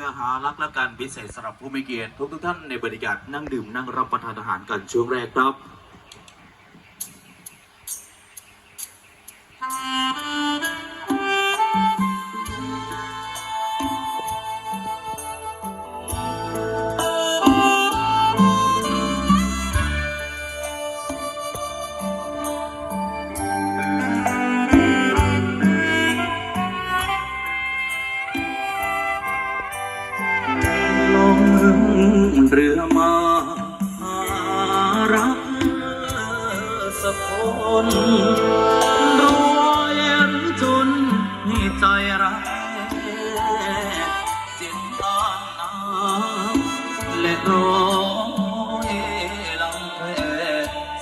อหารักและการพิเศษสำหรับผู้มีเกียรติทุกท่านในบรรยากาศนั่งดื่มนั่งรับประทานอาหารกันช่วงแรกครับเรือมาหารักสักคนรวยหรือจนให้ใจรักจิตตามน้ำและร้อยลำเพ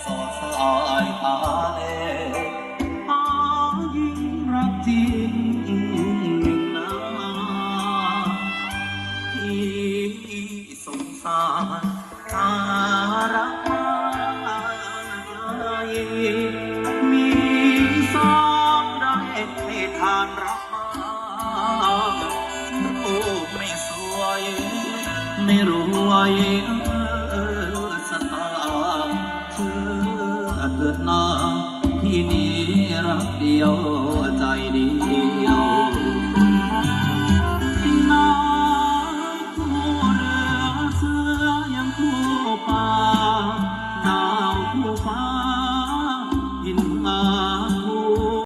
สอดสายตาแลหายิ่งรักจริงนะสงสารหารักมีสองได้ให้ทานรักโอ้ไม่สวยไม่รวย